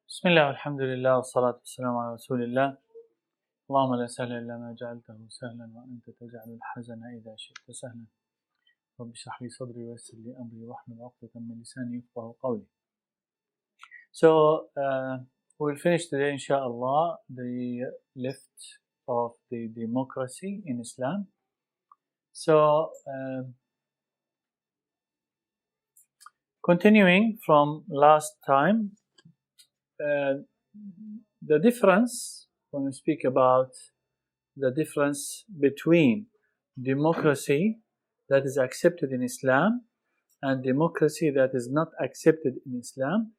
بسم الله والحمد لله والصلاة والسلام على رسول الله. اللهم لا سهل إلا ما جعلته سهلا وأنت تجعل الحزن إذا شئت سهلا. رب اشرح لي صدري ويسر لي أمري واحلل عقدة من لساني يفقهوا قولي. So we'll finish today, inshallah, the lift of the democracy in Islam. So continuing from last time, the difference, when we speak about the difference between democracy that is accepted in Islam and democracy that is not accepted in Islam,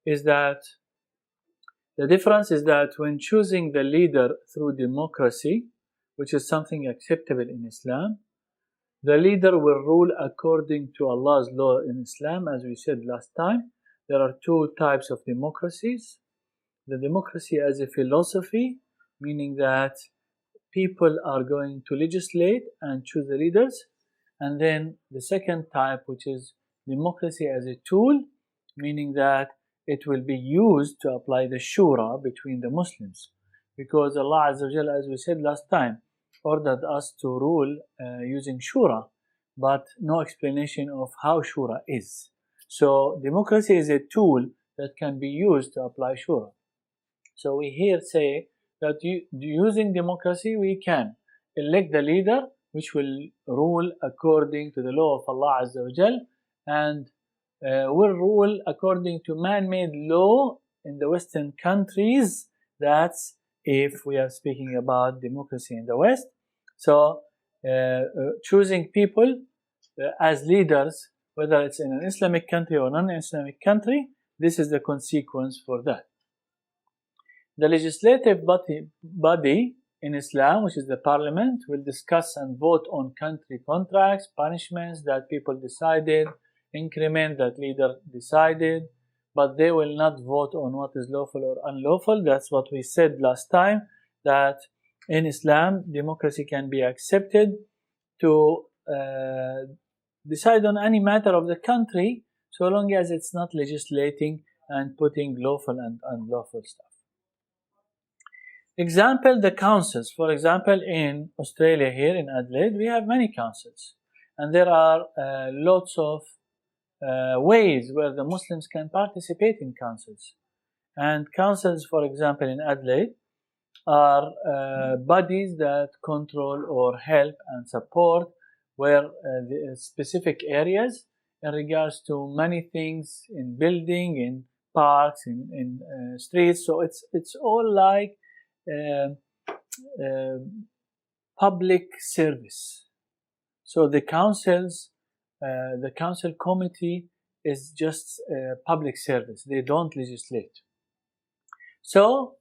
is that the difference is that when choosing the leader through democracy, which is something acceptable in Islam, the leader will rule according to Allah's law in Islam. As we said last time, there are two types of democracies. The democracy as a philosophy, meaning that people are going to legislate and choose the leaders. And then the second type, which is democracy as a tool, meaning that it will be used to apply the shura between the Muslims. Because Allah Azza wa Jalla, as we said last time, ordered us to rule using shura, but no explanation of how shura is. So democracy is a tool that can be used to apply shura. So we here say that using democracy we can elect the leader which will rule according to the law of Allah Azza wa Jal, and will rule according to man-made law in the Western countries. That's if we are speaking about democracy in the West. So choosing people as leaders, whether it's in an Islamic country or non-Islamic country, this is the consequence for that. The legislative body in Islam, which is the parliament, will discuss and vote on country contracts, punishments that people decided, increment that leader decided, but they will not vote on what is lawful or unlawful. That's what we said last time, that in Islam, democracy can be accepted to decide on any matter of the country, so long as it's not legislating and putting lawful and unlawful stuff. Example, the councils. For example, in Australia here in Adelaide, we have many councils. And there are lots of ways where the Muslims can participate in councils. And councils, for example, in Adelaide, are bodies that control or help and support where the specific areas in regards to many things in building, in parks, in streets. So it's all like public service. So the council committee is just public service. They don't legislate. So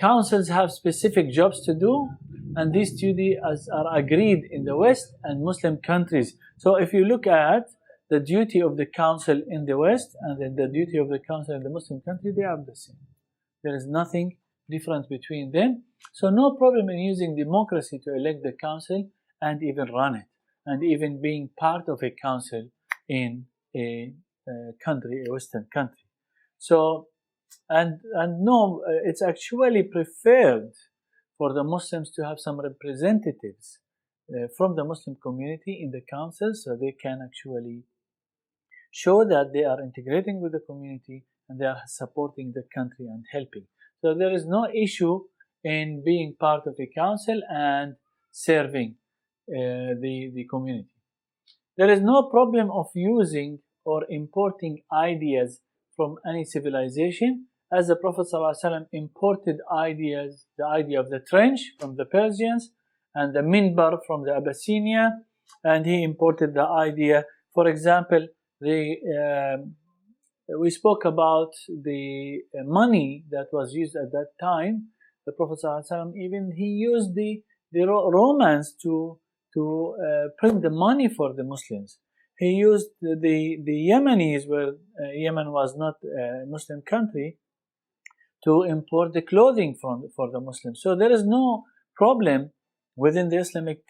councils have specific jobs to do, and these duties are agreed in the West and Muslim countries. So if you look at the duty of the council in the West and then the duty of the council in the Muslim country, they are the same. There is nothing different between them. So no problem in using democracy to elect the council and even run it, and even being part of a council in a country, a Western country. So, and no, it's actually preferred for the Muslims to have some representatives from the Muslim community in the council, so they can actually show that they are integrating with the community and they are supporting the country and helping. So there is no issue in being part of a council and serving the community. There is no problem of using or importing ideas from any civilization, as the Prophet ﷺ imported ideas, the idea of the trench from the Persians and the minbar from the Abyssinia, and he imported the idea, for example, we spoke about the money that was used at that time. The Prophet ﷺ, even he used the Romans to print the money for the Muslims. He used the Yemenis, where Yemen was not a Muslim country, to import the clothing for the Muslims. So there is no problem within the Islamic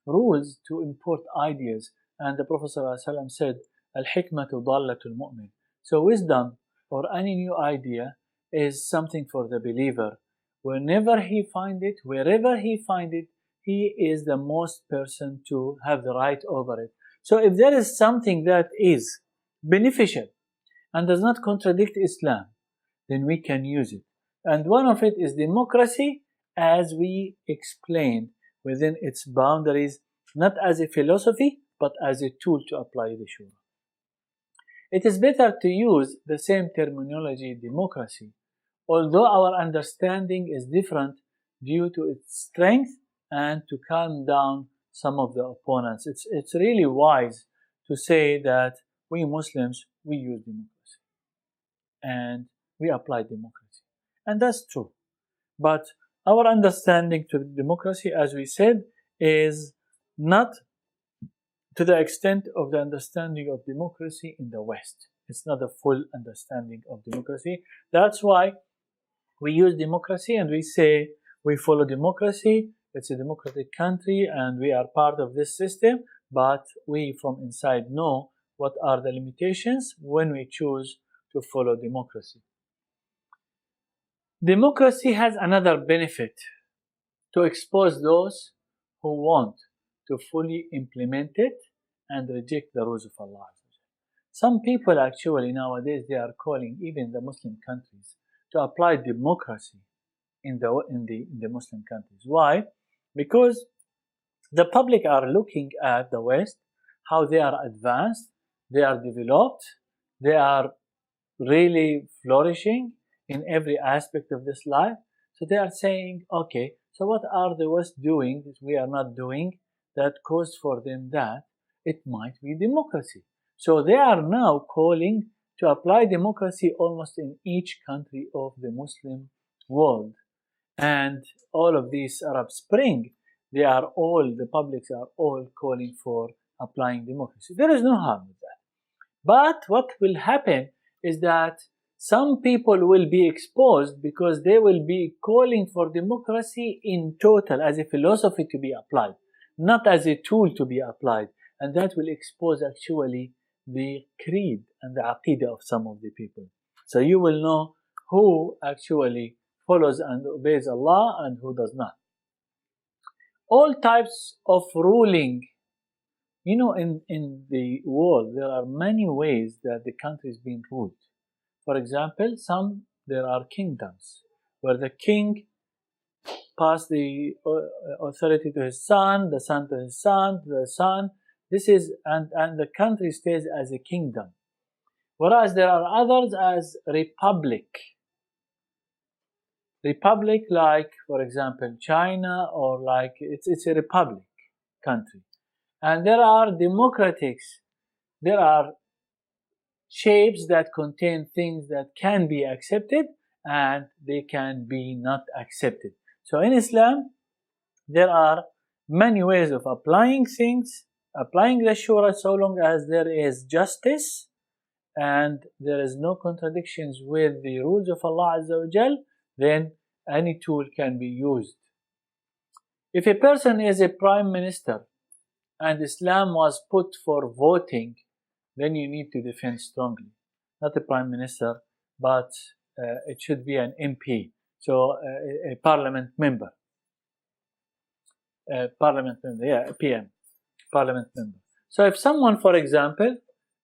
rules to import ideas. And the Prophet ﷺ said, Al-hikmatu dallatul mu'min. So wisdom or any new idea is something for the believer. Whenever he find it, wherever he find it, he is the most person to have the right over it. So if there is something that is beneficial and does not contradict Islam, then we can use it. And one of it is democracy, as we explained, within its boundaries, not as a philosophy, but as a tool to apply the shura. It is better to use the same terminology, democracy, although our understanding is different due to its strength and to calm down some of the opponents. It's really wise to say that we Muslims, we use democracy and we apply democracy. And that's true. But our understanding to democracy, as we said, is not to the extent of the understanding of democracy in the West. It's not a full understanding of democracy. That's why we use democracy and we say we follow democracy. It's a democratic country and we are part of this system, but we from inside know what are the limitations when we choose to follow democracy. Democracy has another benefit: to expose those who want to fully implement it and reject the rules of Allah. Some people actually nowadays, they are calling even the Muslim countries to apply democracy in the Muslim countries. Why? Because the public are looking at the West, how they are advanced, they are developed, they are really flourishing in every aspect of this life. So they are saying, okay, so what are the West doing that we are not doing that caused for them that? It might be democracy. So they are now calling to apply democracy almost in each country of the Muslim world. And all of these Arab Spring, the publics are all calling for applying democracy. There is no harm with that. But what will happen is that some people will be exposed because they will be calling for democracy in total as a philosophy to be applied, not as a tool to be applied. And that will expose actually the creed and the aqidah of some of the people. So you will know who actually follows and obeys Allah and who does not. All types of ruling, in the world, there are many ways that the country is being ruled. For example, there are kingdoms where the king pass the authority to his son, the son to his son, to the son. This is, and the country stays as a kingdom. Whereas there are others as republic. Republic, like, for example, China, or like, it's a republic country. And there are democratics. There are shapes that contain things that can be accepted and they can be not accepted. So in Islam, there are many ways of applying things, applying the shura, so long as there is justice and there is no contradictions with the rules of Allah Azza wa Jal, then any tool can be used. If a person is a prime minister and Islam was put for voting, then you need to defend strongly. Not a prime minister, but it should be an MP, so a parliament member. PM, parliament member. So if someone, for example,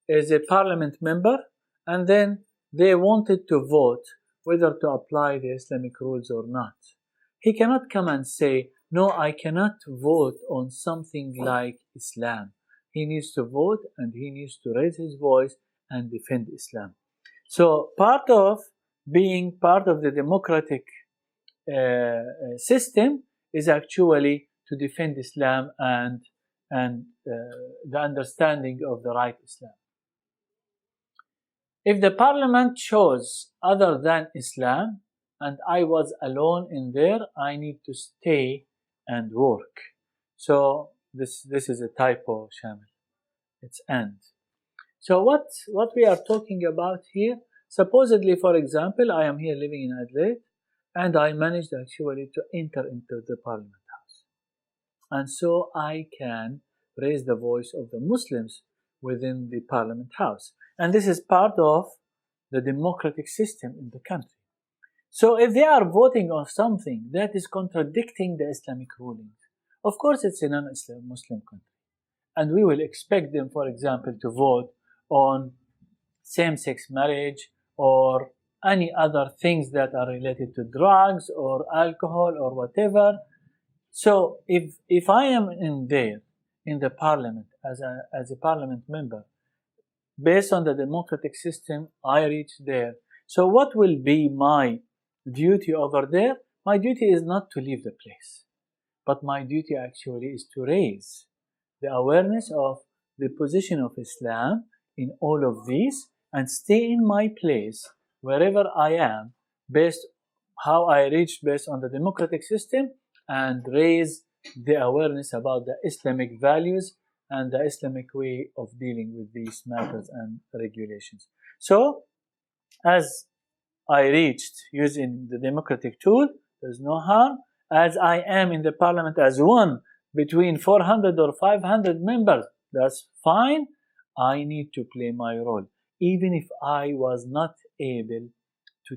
is a parliament member and then they wanted to vote whether to apply the Islamic rules or not, he cannot come and say, no, I cannot vote on something like Islam. He needs to vote and he needs to raise his voice and defend Islam. So part of being part of the democratic system is actually to defend Islam and the understanding of the right Islam. If the parliament chose other than Islam and I was alone in there, I need to stay and work. So this is a typo, Shamil. It's and. So what we are talking about here, supposedly, for example, I am here living in Adelaide and I managed actually to enter into the parliament house. And so I can raise the voice of the Muslims within the parliament house. And this is part of the democratic system in the country. So if they are voting on something that is contradicting the Islamic rulings, of course it's a non-Muslim country. And we will expect them, for example, to vote on same-sex marriage or any other things that are related to drugs or alcohol or whatever. So if I am in the parliament as a parliament member, based on the democratic system, I reach there. So what will be my duty over there? My duty is not to leave the place, but my duty actually is to raise the awareness of the position of Islam in all of these and stay in my place wherever I am, based how I reached based on the democratic system, and raise the awareness about the Islamic values and the Islamic way of dealing with these matters and regulations. So, as I reached using the democratic tool, there's no harm. As I am in the parliament as one between 400 or 500 members, that's fine. I need to play my role, even if I was not able to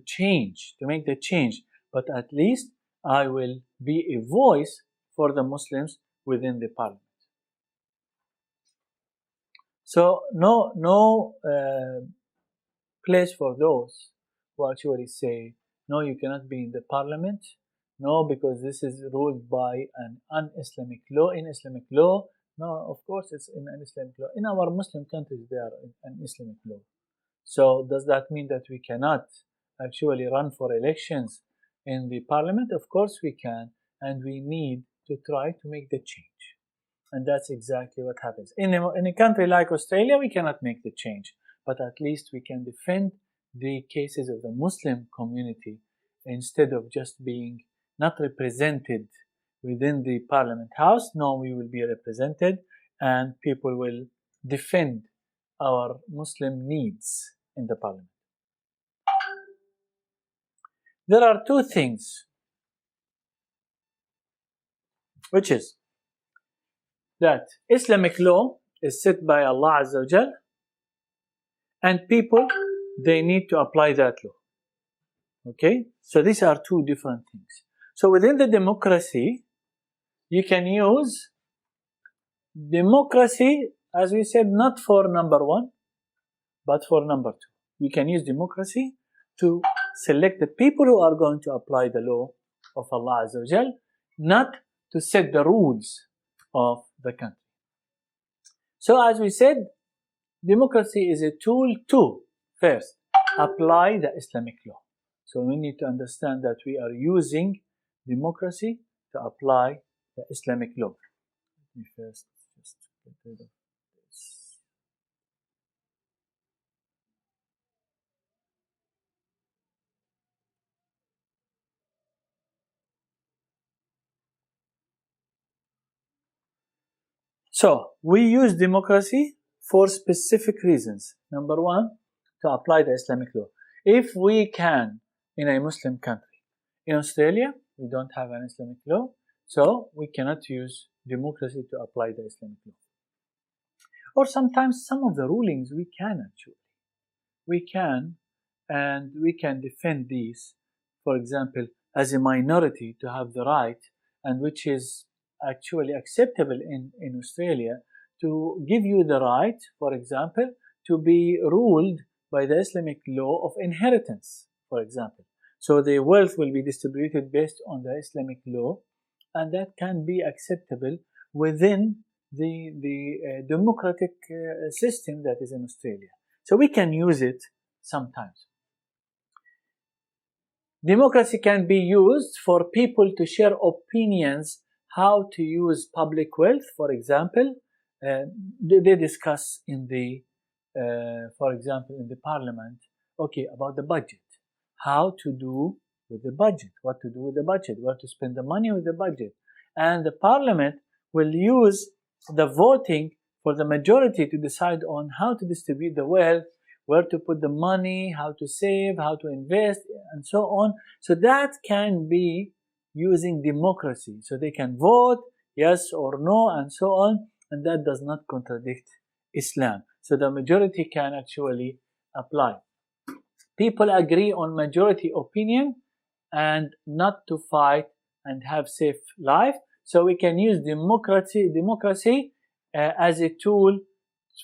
make the change, but at least I will be a voice for the Muslims within the parliament. So no place for those who actually say, no, you cannot be in the parliament. No, because this is ruled by an un-Islamic law, in Islamic law. No, of course it's in an Islamic law. In our Muslim countries, they are an Islamic law. So does that mean that we cannot actually run for elections in the parliament? Of course we can, and we need to try to make the change. And that's exactly what happens. In a country like Australia, we cannot make the change, but at least we can defend the cases of the Muslim community instead of just being not represented within the parliament house. No, we will be represented and people will defend our Muslim needs in the parliament. There are two things, which is that Islamic law is set by Allah Azza wa Jal, and people, they need to apply that law. Okay? So these are two different things. So within the democracy, you can use democracy, as we said, not for number one, but for number two. You can use democracy to select the people who are going to apply the law of Allah Azza wa Jal, not to set the rules of the country. So as we said, democracy is a tool to, first, apply the Islamic law. So we need to understand that we are using democracy to apply the Islamic law. Let me first just get rid of this. So we use democracy for specific reasons. Number one, to apply the Islamic law. If we can, in a Muslim country, in Australia, we don't have an Islamic law, so we cannot use democracy to apply the Islamic law. Or sometimes some of the rulings we can actually. We can, and we can defend these, for example, as a minority to have the right, and which is actually acceptable in Australia, to give you the right, for example, to be ruled by the Islamic law of inheritance, for example. So the wealth will be distributed based on the Islamic law, and that can be acceptable within the democratic system that is in Australia. So we can use it sometimes. Democracy can be used for people to share opinions how to use public wealth. For example, they discuss in the, for example, in the parliament, okay, about the budget, how to do with the budget, what to do with the budget, where to spend the money with the budget. And the parliament will use the voting for the majority to decide on how to distribute the wealth, where to put the money, how to save, how to invest, and so on. So that can be using democracy. So they can vote yes or no and so on, and that does not contradict Islam. So the majority can actually apply. people agree on majority opinion and not to fight and have safe life. So we can use democracy as a tool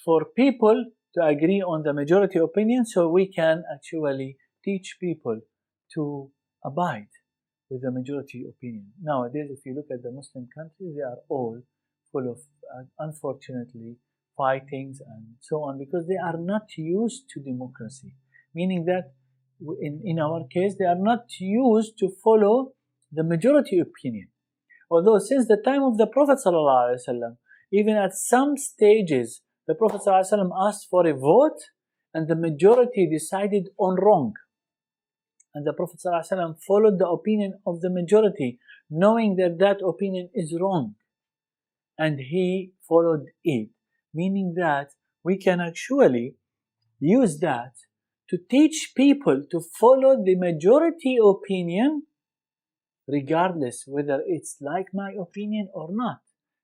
for people to agree on the majority opinion, so we can actually teach people to abide with the majority opinion. Nowadays, if you look at the Muslim countries, they are all full of, unfortunately, fightings and so on, because they are not used to democracy. Meaning that in our case, they are not used to follow the majority opinion. Although since the time of the Prophet ﷺ, even at some stages, the Prophet ﷺ asked for a vote and the majority decided on wrong. And the Prophet ﷺ followed the opinion of the majority, knowing that that opinion is wrong. And he followed it. Meaning that we can actually use that to teach people to follow the majority opinion, regardless whether it's like my opinion or not.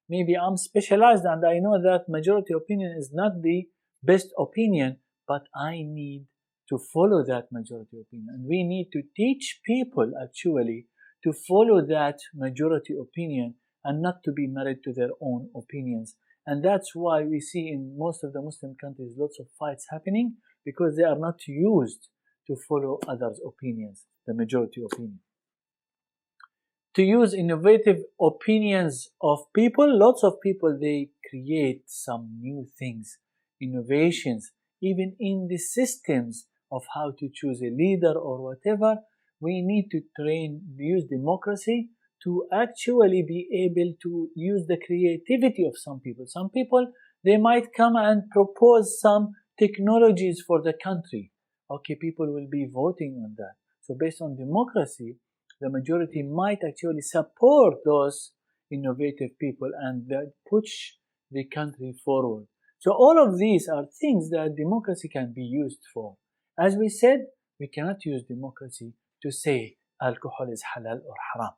Maybe I'm specialized and I know that majority opinion is not the best opinion, but I need to follow that majority opinion. And we need to teach people actually to follow that majority opinion and not to be married to their own opinions. And that's why we see in most of the Muslim countries lots of fights happening, because they are not used to follow others' opinions, the majority opinion. To use innovative opinions of people, lots of people, they create some new things, innovations, even in the systems of how to choose a leader or whatever. We need to use democracy to actually be able to use the creativity of some people. Some people, they might come and propose some technologies for the country. Okay, people will be voting on that. So based on democracy, the majority might actually support those innovative people and that push the country forward. So all of these are things that democracy can be used for. As we said, we cannot use democracy to say alcohol is halal or haram.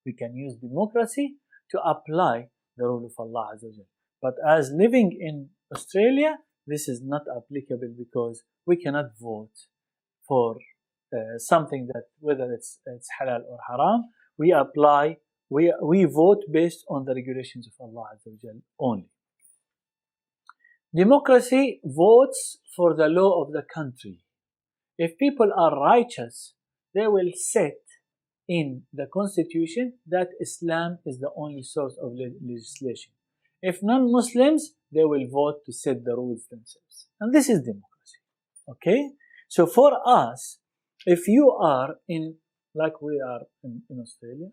We can use democracy to apply the rule of Allah Azza wa Jal. But as living in Australia, this is not applicable because we cannot vote for something that whether it's halal or haram. We vote based on the regulations of Allah Azza wa Jal only. Democracy votes for the law of the country. If people are righteous, they will set in the constitution that Islam is the only source of legislation. If non-Muslims, they will vote to set the rules themselves. And this is democracy. Okay? So for us, if you are like we are in Australia,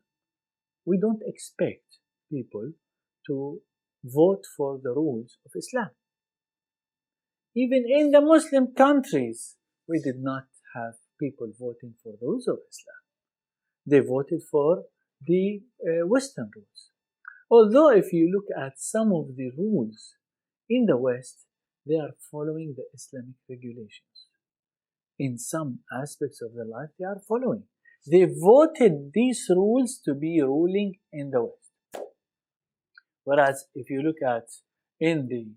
we don't expect people to vote for the rules of Islam. Even in the Muslim countries, we did not have people voting for the rules of Islam. They voted for the Western rules. Although if you look at some of the rules in the West, they are following the Islamic regulations. In some aspects of their life, they are following. They voted these rules to be ruling in the West. Whereas if you look at in the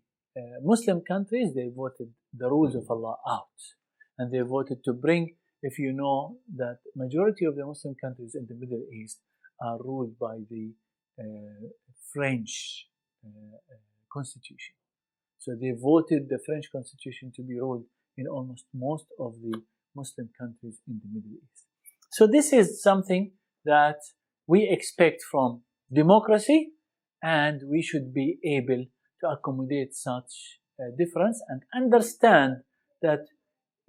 Muslim countries, they voted the rules of Allah out. And they voted to bring, if you know that majority of the Muslim countries in the Middle East are ruled by the French constitution. So they voted the French constitution to be ruled in almost most of the Muslim countries in the Middle East. So this is something that we expect from democracy, and we should be able to accommodate such difference and understand that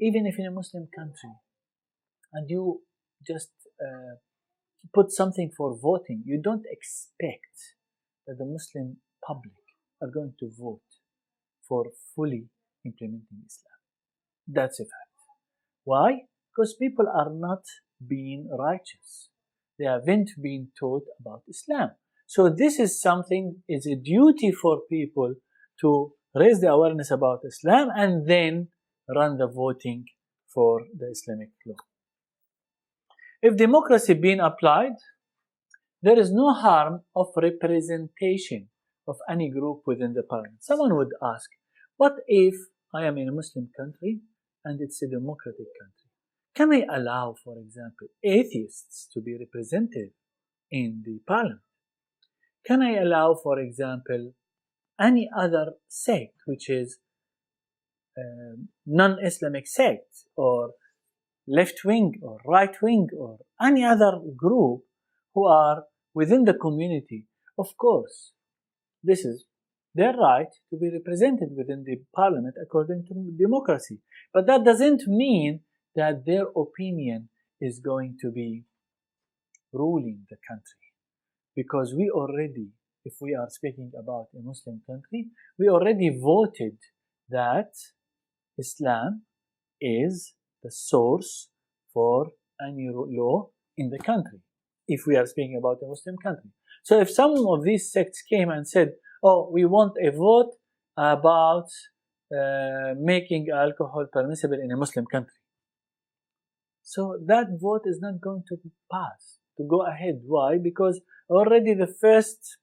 even if in a Muslim country and you just put something for voting, you don't expect that the Muslim public are going to vote for fully implementing Islam. That's a fact. Why? Because people are not being righteous. They haven't been taught about Islam. So this is something, is a duty for people to raise the awareness about Islam and then run the voting for the Islamic law. If democracy being applied, there is no harm of representation of any group within the parliament. Someone would ask, what if I am in a Muslim country and it's a democratic country. Can I allow, for example, atheists to be represented in the parliament? Can I allow, for example, any other sect which is non-Islamic sect, or left wing or right wing, or any other group who are within the community? Of course, this is their right to be represented within the parliament according to democracy. But that doesn't mean that their opinion is going to be ruling the country. Because we already, if we are speaking about a Muslim country, we already voted that Islam is the source for any law in the country, if we are speaking about a Muslim country. So if some of these sects came and said, oh, we want a vote about making alcohol permissible in a Muslim country, so that vote is not going to pass, to go ahead. Why? Because already the first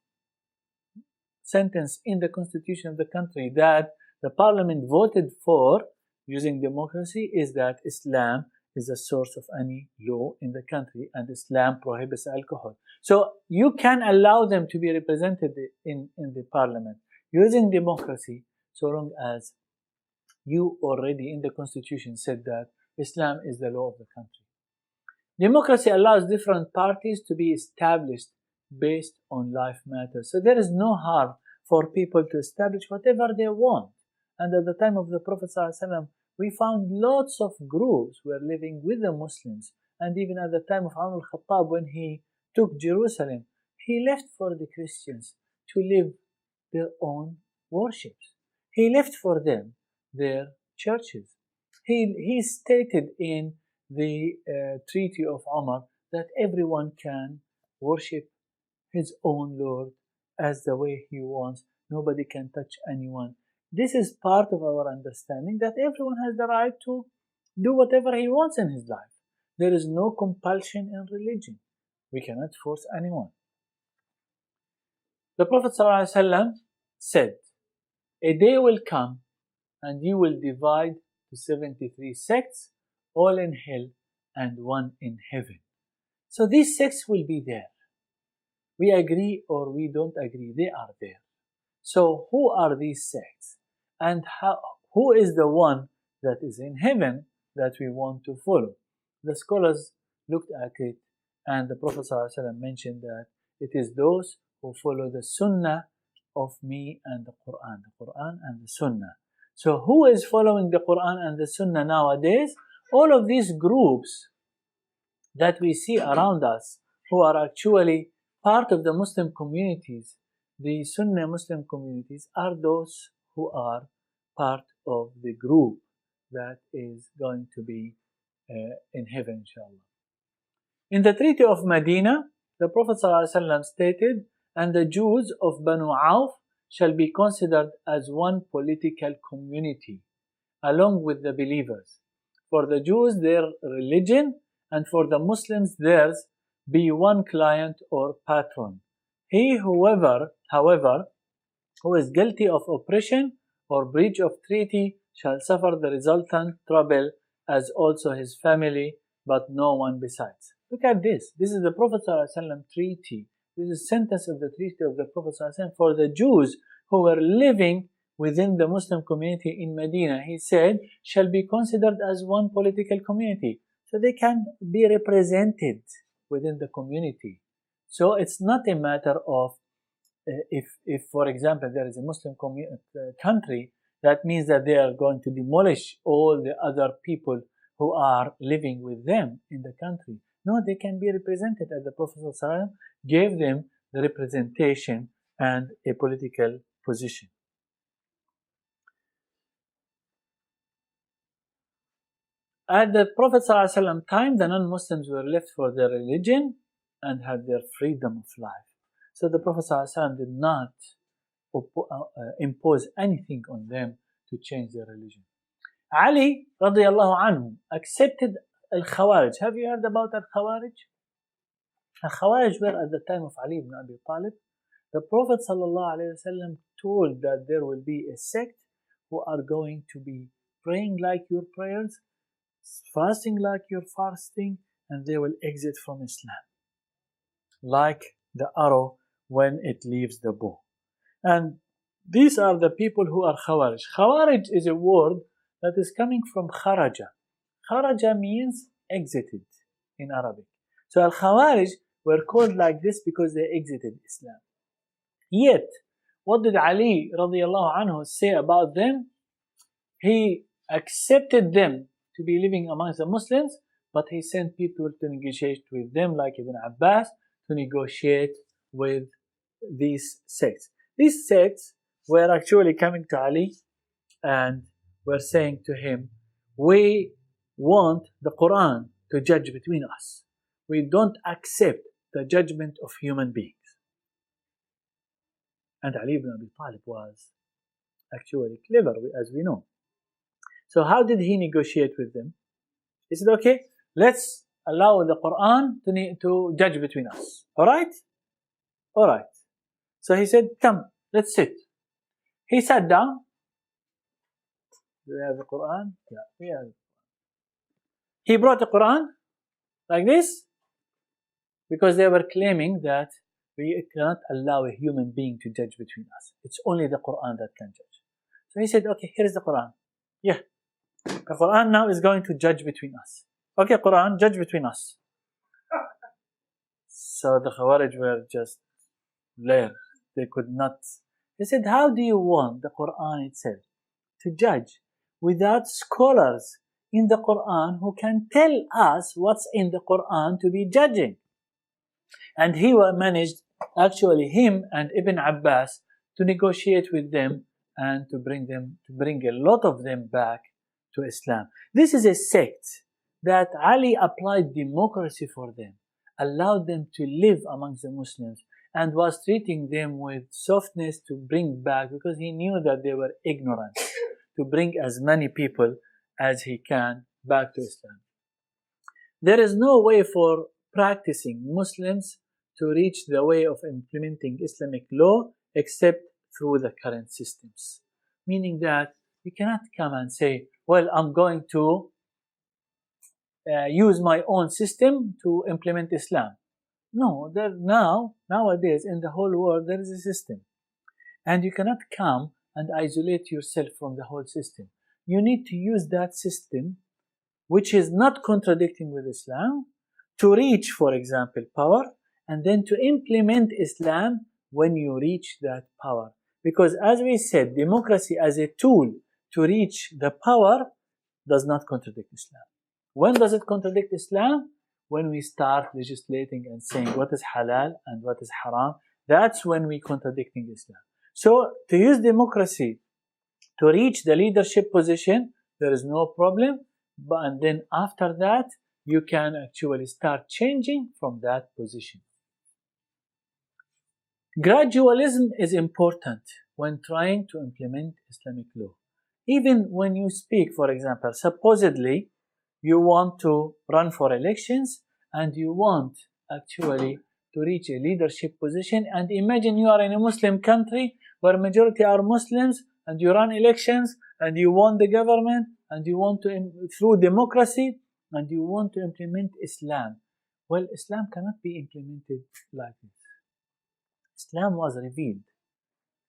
sentence in the constitution of the country that the parliament voted for using democracy is that Islam is the source of any law in the country, and Islam prohibits alcohol. So you can allow them to be represented in the parliament using democracy, so long as you already in the constitution said that Islam is the law of the country. Democracy allows different parties to be established based on life matters. So there is no harm for people to establish whatever they want. And at the time of the Prophet ﷺ, we found lots of groups were living with the Muslims. And even at the time of Umar al-Khattab, when he took Jerusalem, he left for the Christians to live their own worships. He left for them their churches. He stated in the Treaty of Umar that everyone can worship his own Lord as the way he wants. Nobody can touch anyone. This is part of our understanding that everyone has the right to do whatever he wants in his life. There is no compulsion in religion. We cannot force anyone. The Prophet ﷺ said, a day will come and you will divide to 73 sects, all in hell and one in heaven. So these sects will be there. We agree or we don't agree, they are there. So who are these sects? And who is the one that is in heaven that we want to follow? The scholars looked at it, and the Prophet ﷺ mentioned that it is those who follow the Sunnah of me and the Quran and the Sunnah. So who is following the Quran and the Sunnah nowadays? All of these groups that we see around us, who are actually part of the Muslim communities, the Sunnah Muslim communities, are those who are part of the group that is going to be in heaven, inshallah. In the Treaty of Medina, the Prophet ﷺ stated, and the Jews of Banu Auf shall be considered as one political community, along with the believers. For the Jews, their religion, and for the Muslims, theirs, be one client or patron. He, however, who is guilty of oppression or breach of treaty shall suffer the resultant trouble, as also his family, but no one besides. Look at this. This is the Prophet ﷺ treaty. This is sentence of the treaty of the Prophet ﷺ for the Jews who were living within the Muslim community in Medina. He said, shall be considered as one political community. So they can be represented within the community. So it's not a matter of if for example, there is a Muslim country, that means that they are going to demolish all the other people who are living with them in the country. No, they can be represented, as the Prophet ﷺ gave them the representation and a political position. At the Prophet ﷺ time, the non-Muslims were left for their religion and had their freedom of life. So the Prophet ﷺ did not impose anything on them to change their religion. Ali radiallahu anhu accepted al-Khawarij. Have you heard about al-Khawarij? Al-Khawarij were at the time of Ali ibn Abi Talib. The Prophet ﷺ told that there will be a sect who are going to be praying like your prayers, fasting like your fasting, and they will exit from Islam, like the arrow when it leaves the bow. And these are the people who are Khawarij. Khawarij is a word that is coming from Kharaja. Kharaja means exited in Arabic. So Al-Khawarij were called like this because they exited Islam. Yet, what did Ali radiallahu anhu say about them? He accepted them to be living amongst the Muslims, but he sent people to negotiate with them, like Ibn Abbas, to negotiate with these sects. These sects were actually coming to Ali and were saying to him, we want the Quran to judge between us. We don't accept the judgment of human beings. And Ali ibn Abi Talib was actually clever, as we know. So how did he negotiate with them? He said, okay, let's allow the Quran to judge between us. Alright? Alright. So he said, come, let's sit. He sat down. Do we have the Quran? Yeah, we have it. He brought the Quran like this because they were claiming that we cannot allow a human being to judge between us. It's only the Quran that can judge. So he said, okay, here is the Quran. Yeah, the Quran now is going to judge between us. Okay, Quran, judge between us. So the Khawarij were just there. They could not. He said, how do you want the Quran itself to judge without scholars in the Quran who can tell us what's in the Quran to be judging? And he managed, actually him and Ibn Abbas, to negotiate with them and to bring a lot of them back to Islam. This is a sect that Ali applied democracy for them, allowed them to live amongst the Muslims, and was treating them with softness to bring back, because he knew that they were ignorant, to bring as many people as he can back to Islam. There is no way for practicing Muslims to reach the way of implementing Islamic law except through the current systems. Meaning that you cannot come and say, well, I'm going to use my own system to implement Islam. No, nowadays in the whole world there is a system. And you cannot come and isolate yourself from the whole system. You need to use that system, which is not contradicting with Islam, to reach, for example, power, and then to implement Islam when you reach that power. Because as we said, democracy as a tool to reach the power does not contradict Islam. When does it contradict Islam? When we start legislating and saying what is halal and what is haram, that's when we're contradicting Islam. So to use democracy to reach the leadership position, there is no problem. And then after that, you can actually start changing from that position. Gradualism is important when trying to implement Islamic law. Even when you speak, for example, supposedly you want to run for elections and you want actually to reach a leadership position, and imagine you are in a Muslim country where majority are Muslims, and you run elections and you want the government and you want to, through democracy, and you want to implement Islam. Well, Islam cannot be implemented like this. Islam was revealed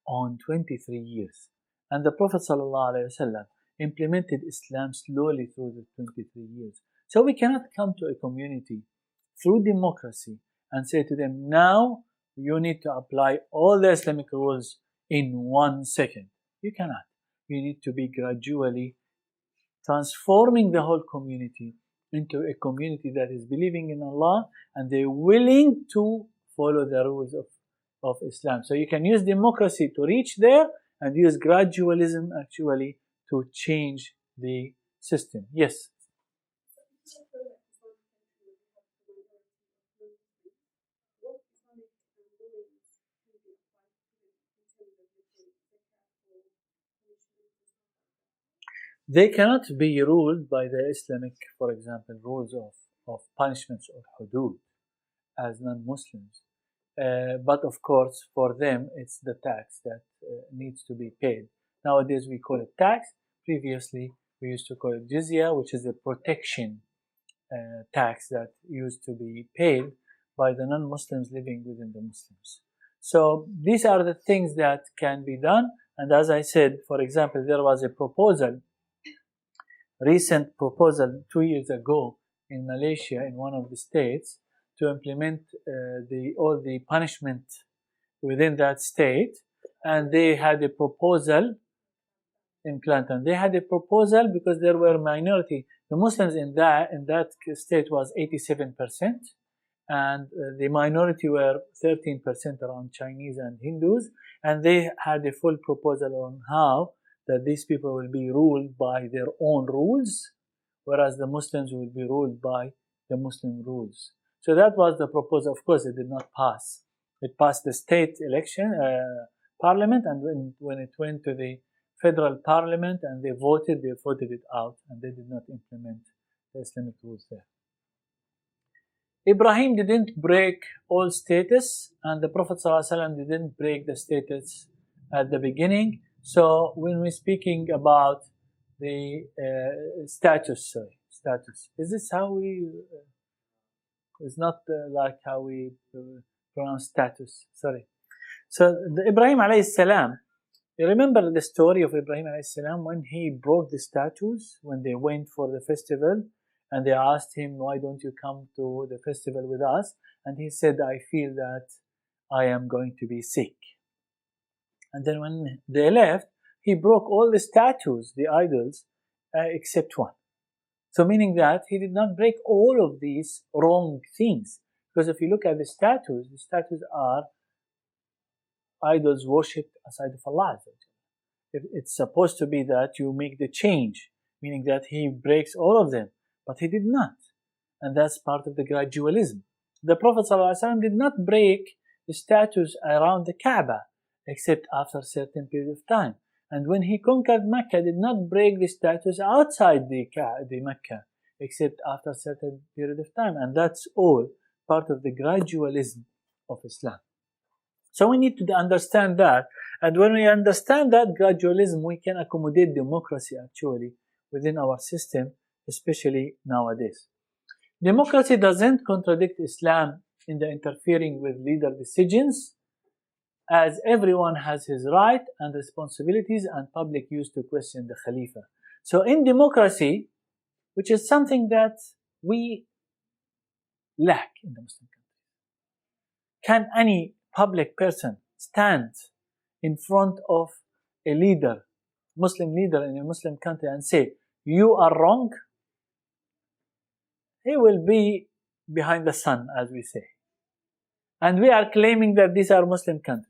on 23 years, and the Prophet ﷺ implemented Islam slowly through the 23 years. So we cannot come to a community through democracy and say to them, now you need to apply all the Islamic rules in 1 second. You cannot. You need to be gradually transforming the whole community into a community that is believing in Allah and they're willing to follow the rules of Islam. So you can use democracy to reach there and use gradualism actually to change the system. Yes? They cannot be ruled by the Islamic, for example, rules of punishments or hudud as non-Muslims. But of course, for them, it's the tax that needs to be paid. Nowadays, we call it tax. Previously, We used to call it jizya, which is a protection tax that used to be paid by the non-Muslims living within the Muslims. So these are the things that can be done. And as I said, for example, there was a proposal, recent proposal 2 years ago in Malaysia, in one of the states, to implement all the punishment within that state. And they had a proposal in Clinton. They had a proposal because there were minority. The Muslims in that state was 87%, and the minority were 13% around Chinese and Hindus. And they had a full proposal on how that these people will be ruled by their own rules, whereas the Muslims will be ruled by the Muslim rules. So that was the proposal. Of course, it did not pass. It passed the state election, parliament, and when it went to the federal parliament and they voted it out, and they did not implement the Islamic rules there. Ibrahim didn't break all status, and the Prophet ﷺ didn't break the status at the beginning. So when we're speaking about the status, is this how we, it's not like how we pronounce status, sorry. So the Ibrahim alayhi salam, you remember the story of Ibrahim alayhi salam when he broke the statues, when they went for the festival, and they asked him, why don't you come to the festival with us? And he said, I feel that I am going to be sick. And then when they left, he broke all the statues, the idols, except one. So meaning that he did not break all of these wrong things. Because if you look at the statues are idols worshipped aside of Allah. It's supposed to be that you make the change, meaning that he breaks all of them, but he did not. And that's part of the gradualism. The Prophet ﷺ did not break the statues around the Kaaba, except after a certain period of time. And when he conquered Mecca, did not break the statues outside the Mecca, except after a certain period of time. And that's all part of the gradualism of Islam. So we need to understand that. And when we understand that gradualism, we can accommodate democracy actually within our system, especially nowadays. Democracy doesn't contradict Islam in the interfering with leader decisions, as everyone has his right and responsibilities, and public used to question the Khalifa. So in democracy, which is something that we lack in the Muslim country, can any public person stand in front of a leader, Muslim leader in a Muslim country, and say, you are wrong? He will be behind the sun, as we say. And we are claiming that these are Muslim countries.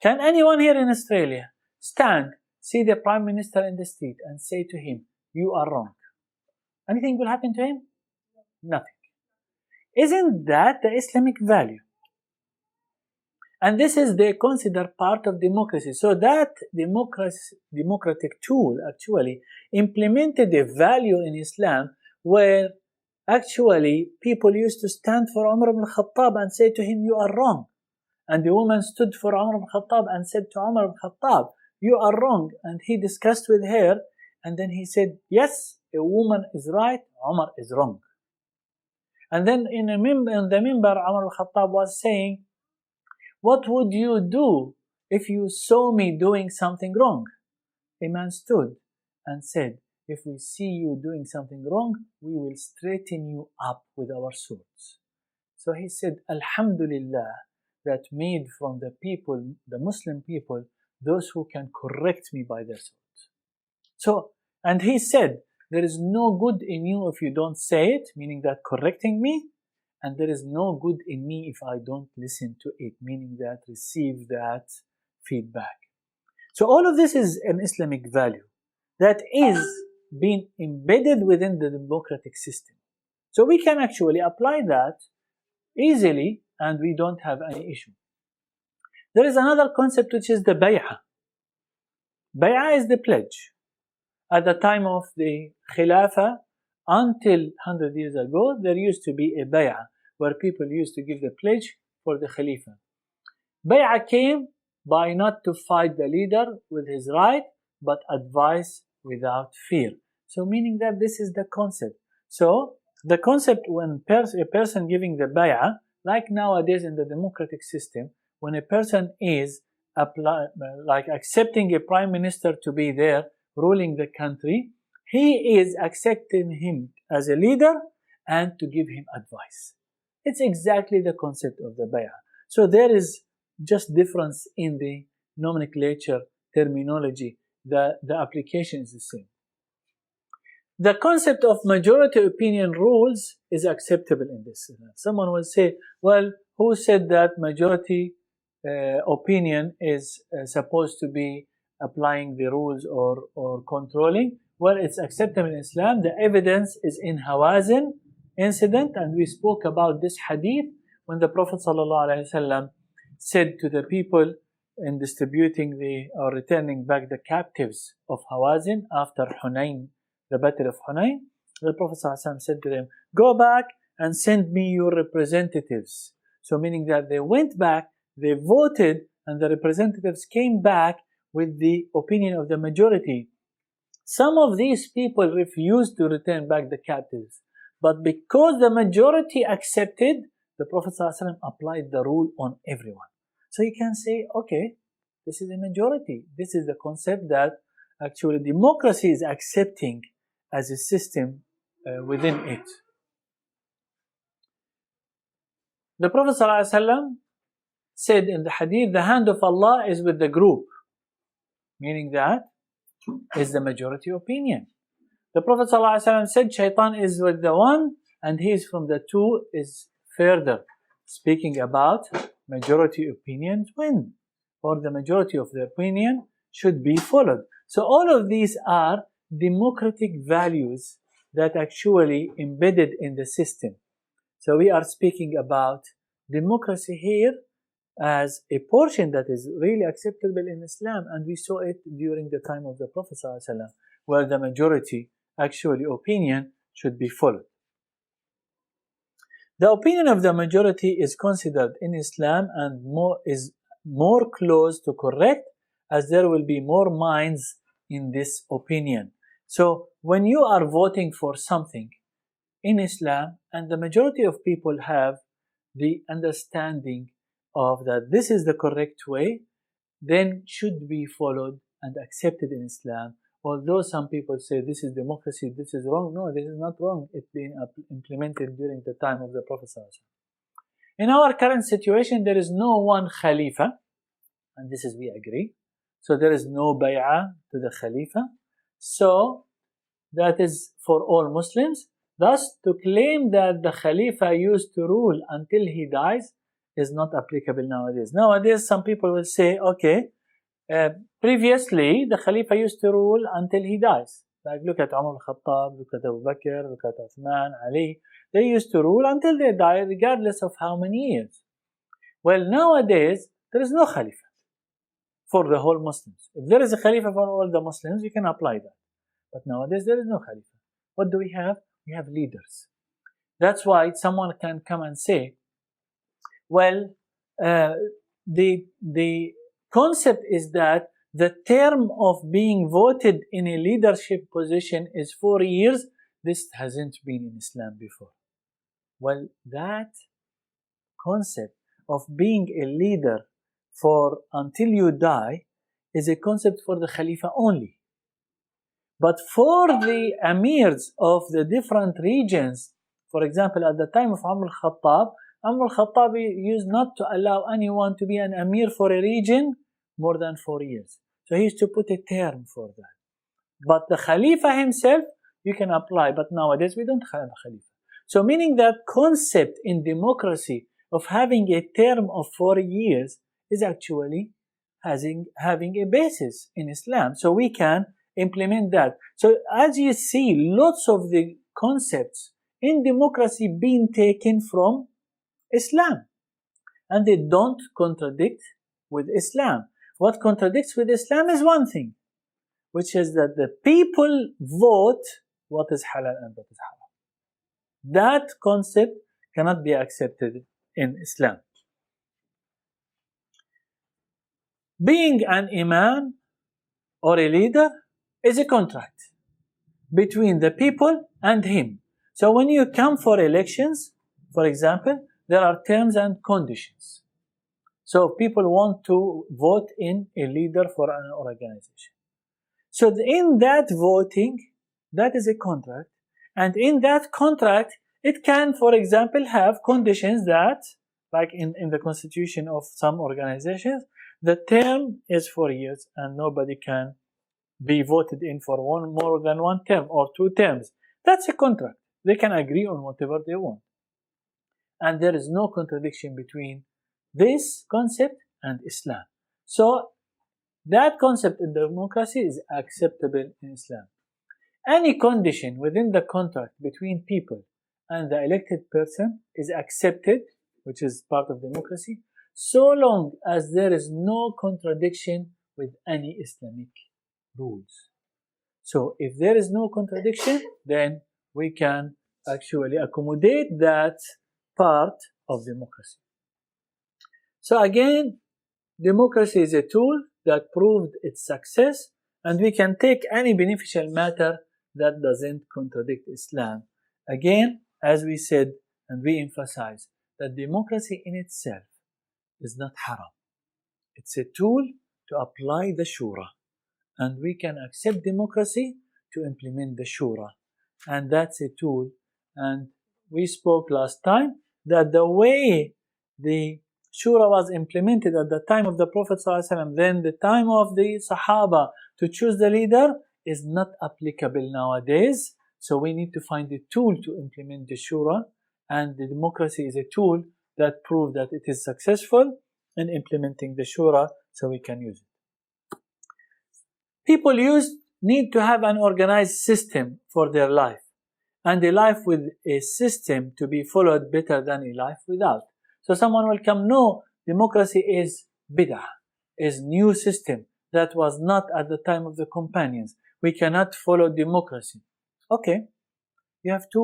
Can anyone here in Australia stand, see the Prime Minister in the street and say to him, you are wrong? Anything will happen to him? Nothing. Isn't that the Islamic value? And this is they consider part of democracy. So that democratic tool actually implemented a value in Islam where actually people used to stand for Umar ibn Khattab and say to him, you are wrong. And the woman stood for Umar ibn Khattab and said to Umar ibn Khattab, you are wrong. And he discussed with her, and then he said, yes, a woman is right, Umar is wrong. And then in the minbar, Umar ibn Khattab was saying, what would you do if you saw me doing something wrong? A man stood and said, if we see you doing something wrong, we will straighten you up with our swords. So he said, Alhamdulillah, that made from the people, the Muslim people, those who can correct me by their swords. So, and he said, there is no good in you if you don't say it, meaning that correcting me, and there is no good in me if I don't listen to it, meaning that receive that feedback. So all of this is an Islamic value that is being embedded within the democratic system. So we can actually apply that easily and we don't have any issue. There is another concept which is the bay'ah. Bay'ah is the pledge. At the time of the Khilafah, until 100 years ago, there used to be a bay'ah where people used to give the pledge for the Khalifa. Bay'ah came by not to fight the leader with his right, but advise without fear. So meaning that this is the concept. So the concept when a person giving the bay'ah, like nowadays in the democratic system, when a person is like accepting a prime minister to be there ruling the country, he is accepting him as a leader and to give him advice. It's exactly the concept of the bay'ah. So there is just difference in the nomenclature, terminology. The application is the same. The concept of majority opinion rules is acceptable in this. Someone will say, well, who said that majority opinion is supposed to be applying the rules or controlling? Well, it's acceptable in Islam. The evidence is in Hawazin incident, and we spoke about this hadith when the Prophet ﷺ said to the people in distributing or returning back the captives of Hawazin after Hunayn, the Battle of Hunayn, the Prophet ﷺ said to them, go back and send me your representatives. So meaning that they went back, they voted, and the representatives came back with the opinion of the majority. Some of these people refused to return back the captives. But because the majority accepted, the Prophet ﷺ applied the rule on everyone. So you can say, okay, this is a majority. This is the concept that actually democracy is accepting as a system within it. The Prophet ﷺ said in the hadith, the hand of Allah is with the group, meaning that is the majority opinion. The Prophet ﷺ said, Shaitan is with the one and he is from the two is further. Speaking about majority opinions win, or the majority of the opinion should be followed. So all of these are democratic values that actually embedded in the system. So we are speaking about democracy here as a portion that is really acceptable in Islam, and we saw it during the time of the Prophet ﷺ, where the majority actually opinion should be followed. The opinion of the majority is considered in Islam and is more close to correct, as there will be more minds in this opinion. So when you are voting for something in Islam and the majority of people have the understanding of that this is the correct way, then should be followed and accepted in Islam. Although some people say this is democracy, this is wrong. No, this is not wrong. It's been implemented during the time of the Prophet ﷺ. In our current situation, there is no one Khalifa, and this is we agree. So there is no bay'ah to the Khalifa. So that is for all Muslims. Thus, to claim that the Khalifa used to rule until he dies is not applicable nowadays. Nowadays, some people will say, okay, previously the Khalifa used to rule until he dies. Like look at Umar al-Khattab, look at Abu Bakr, look at Uthman, Ali. They used to rule until they die, regardless of how many years. Well, nowadays, there is no Khalifa for the whole Muslims. If there is a Khalifa for all the Muslims, you can apply that. But nowadays, there is no Khalifa. What do we have? We have leaders. That's why someone can come and say, well, the concept is that the term of being voted in a leadership position is 4 years. This hasn't been in Islam before. Well, that concept of being a leader for until you die is a concept for the Khalifa only. But for the emirs of the different regions, for example, at the time of Umar al-Khattab, Umar al-Khattab used not to allow anyone to be an emir for a region more than 4 years. So he used to put a term for that. But the Khalifa himself, you can apply, but nowadays we don't have a Khalifa. So meaning that concept in democracy of having a term of 4 years is actually having a basis in Islam. So we can implement that. So as you see, lots of the concepts in democracy being taken from Islam, and they don't contradict with Islam. What contradicts with Islam is one thing, which is that the people vote what is halal and what is haram. That concept cannot be accepted in Islam. Being an imam or a leader is a contract between the people and him. So when you come for elections, for example, there are terms and conditions. So people want to vote in a leader for an organization. So in that voting, that is a contract. And in that contract, it can, for example, have conditions that, like in the constitution of some organizations, the term is 4 years and nobody can be voted in for more than one term or 2 terms. That's a contract. They can agree on whatever they want. And there is no contradiction between this concept and Islam. So that concept in democracy is acceptable in Islam. Any condition within the contract between people and the elected person is accepted, which is part of democracy, so long as there is no contradiction with any Islamic rules. So if there is no contradiction, then we can actually accommodate that part of democracy. So again, democracy is a tool that proved its success, and we can take any beneficial matter that doesn't contradict Islam. Again, as we said and we emphasize, that democracy in itself is not haram. It's a tool to apply the shura, and we can accept democracy to implement the shura, and that's a tool. And we spoke last time that the way the shura was implemented at the time of the Prophet ﷺ, then the time of the Sahaba to choose the leader is not applicable nowadays. So we need to find a tool to implement the shura, and the democracy is a tool that proves that it is successful in implementing the shura, so we can use it. People need to have an organized system for their life, and a life with a system to be followed better than a life without. So someone will come, no, democracy is bid'ah, is new system that was not at the time of the companions. We cannot follow democracy. Okay, you have two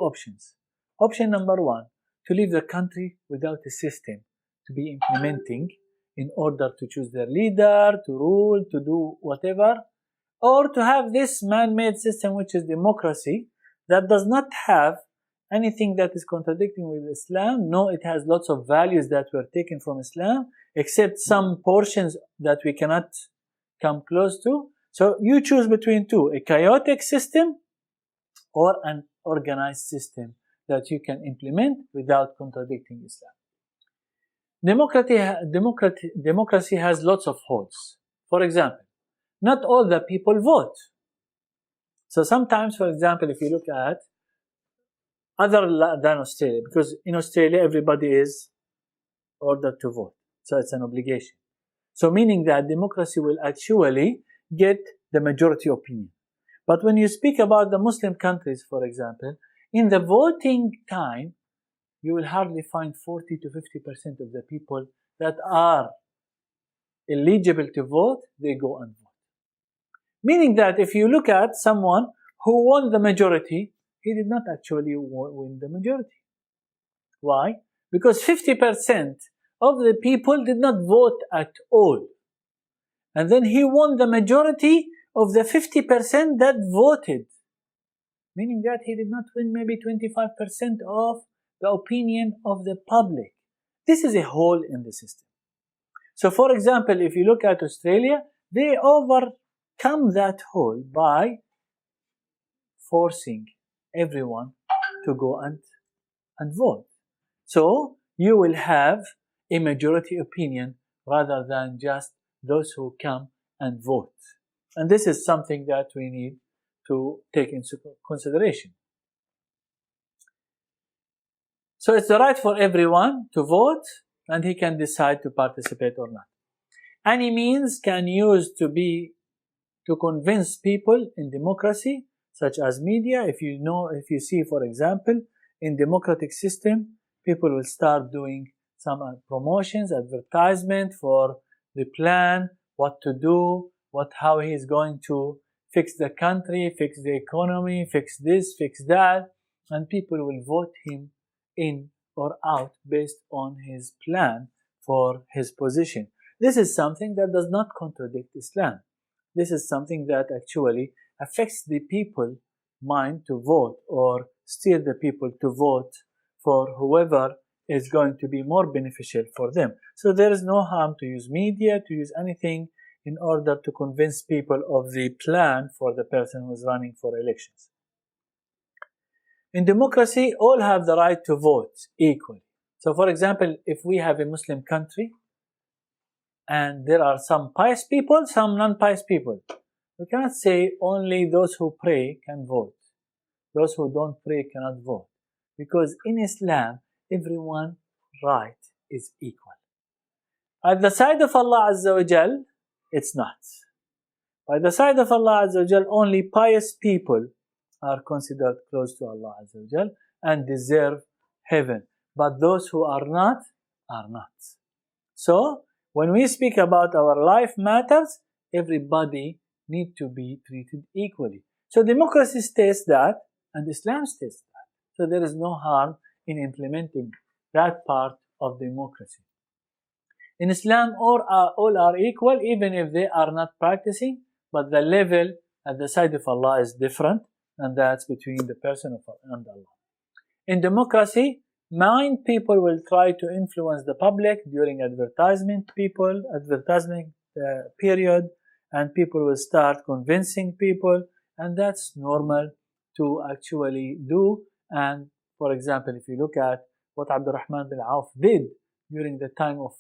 options. Option number 1, to leave the country without a system to be implementing in order to choose their leader, to rule, to do whatever, or to have this man-made system which is democracy that does not have anything that is contradicting with Islam. No, it has lots of values that were taken from Islam, except some portions that we cannot come close to. So you choose between two, a chaotic system or an organized system that you can implement without contradicting Islam. Democracy has lots of holes. For example, not all the people vote. So sometimes, for example, if you look at other than Australia, because in Australia everybody is ordered to vote, so it's an obligation. So meaning that democracy will actually get the majority opinion. But when you speak about the Muslim countries, for example, in the voting time, you will hardly find 40 to 50% of the people that are eligible to vote, they go and vote. Meaning that if you look at someone who won the majority, he did not actually win the majority. Why? Because 50% of the people did not vote at all. And then he won the majority of the 50% that voted. Meaning that he did not win maybe 25% of the opinion of the public. This is a hole in the system. So for example, if you look at Australia, they overcome that hole by forcing everyone to go and vote. So you will have a majority opinion rather than just those who come and vote. And this is something that we need to take into consideration. So it's the right for everyone to vote, and he can decide to participate or not. Any means can use to convince people in democracy, such as media. If you see, for example, in democratic system, people will start doing some promotions, advertisement for the plan, what to do, how he is going to fix the country, fix the economy, fix this, fix that, and people will vote him in or out based on his plan for his position. This is something that does not contradict Islam. this is something that actually affects the people mind to vote or steer the people to vote for whoever is going to be more beneficial for them. So there is no harm to use media, to use anything in order to convince people of the plan for the person who is running for elections. In democracy, all have the right to vote equally. So for example, if we have a Muslim country and there are some pious people, some non-pious people, we cannot say only those who pray can vote. Those who don't pray cannot vote. Because in Islam, everyone's right is equal. At the side of Allah Azza wa Jal, it's not. By the side of Allah Azza wa Jal, only pious people are considered close to Allah Azza wa Jal and deserve heaven. But those who are not, are not. So, when we speak about our life matters, everybody needs to be treated equally. So democracy states that, and Islam states that. So there is no harm in implementing that part of democracy. In Islam, all are equal, even if they are not practicing, but the level at the side of Allah is different, and that's between the person and Allah. In democracy, people will try to influence the public during advertisement period, and people will start convincing people, and that's normal to actually do. And for example, if you look at what Abdurrahman bin Auf did during the time of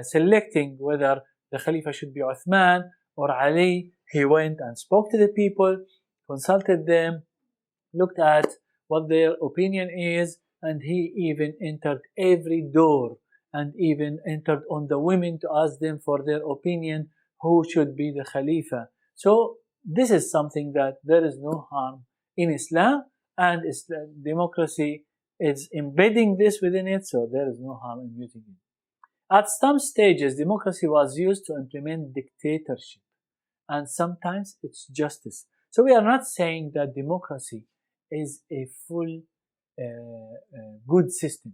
selecting whether the Khalifa should be Uthman or Ali, he went and spoke to the people, consulted them, looked at what their opinion is, and he even entered every door and even entered on the women to ask them for their opinion who should be the Khalifa. So this is something that there is no harm in Islam, and democracy is embedding this within it, so there is no harm in using it. At some stages, democracy was used to implement dictatorship, and sometimes it's justice. So we are not saying that democracy is a full good system.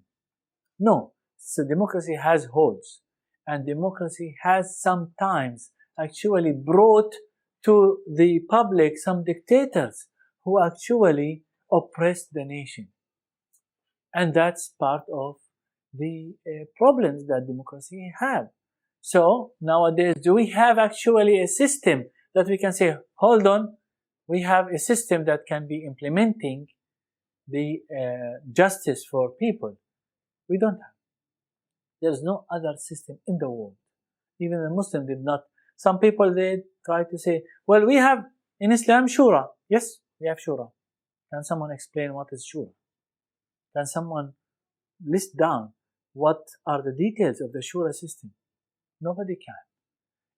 No. So democracy has holes, and democracy has sometimes actually brought to the public some dictators who actually oppressed the nation. And that's part of the problems that democracy had. So nowadays, do we have actually a system that we can say, hold on, we have a system that can be implementing the justice for people? We don't have. There's no other system in the world. Even the Muslim did not. Some people, they try to say, well, we have in Islam shura. Yes, we have shura. Can someone explain what is shura? Can someone list down what are the details of the shura system? Nobody can.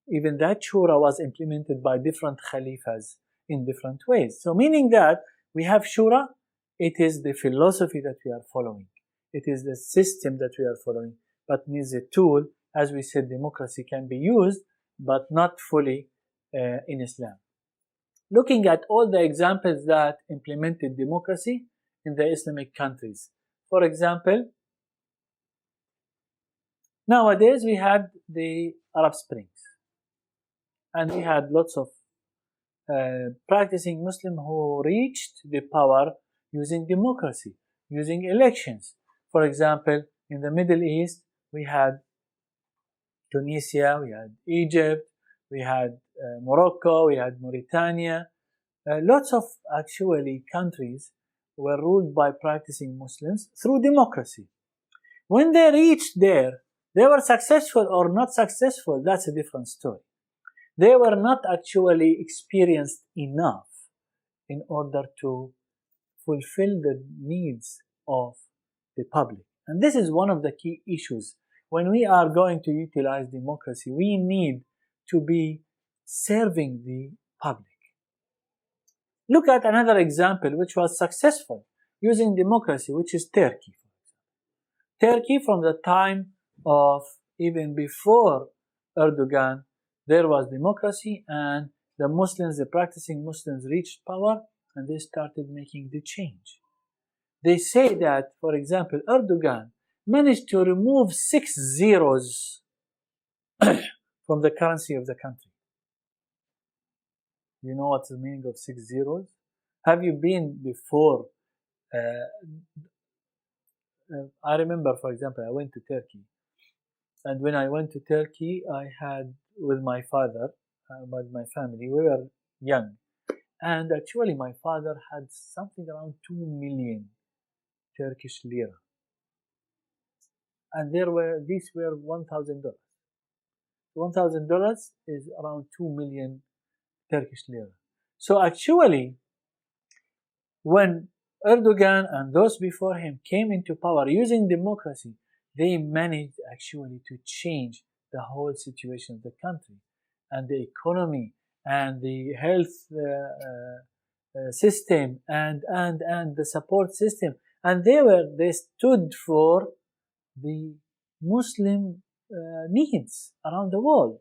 Even that shura was implemented by different khalifas in different ways. So meaning that we have shura, it is the philosophy that we are following. It is the system that we are following, but needs a tool. As we said, democracy can be used, but not fully in Islam. Looking at all the examples that implemented democracy in the Islamic countries. For example, nowadays we had the Arab Springs, and we had lots of practicing Muslims who reached the power using democracy, using elections. For example, in the Middle East, we had Tunisia, we had Egypt, we had Morocco, we had Mauritania. Lots of actually countries were ruled by practicing Muslims through democracy. When they reached there, they were successful or not successful, that's a different story. They were not actually experienced enough in order to fulfill the needs of the public. And this is one of the key issues. When we are going to utilize democracy, we need to be serving the public. Look at another example which was successful using democracy, which is Turkey. Turkey, from the time of even before Erdogan, there was democracy, and the Muslims, the practicing Muslims, reached power and they started making the change. They say that, for example, Erdogan managed to remove 6 zeros from the currency of the country. You know what's the meaning of 6 zeros? Have you been before? I remember, for example, I went to Turkey. And when I went to Turkey, I had with my father, with my family, we were young. And actually, my father had something around 2 million Turkish lira. And these were $1,000. $1,000 is around 2 million Turkish lira. So actually, when Erdogan and those before him came into power using democracy, they managed actually to change the whole situation of the country and the economy and the health system and the support system. And they stood for the Muslim needs around the world.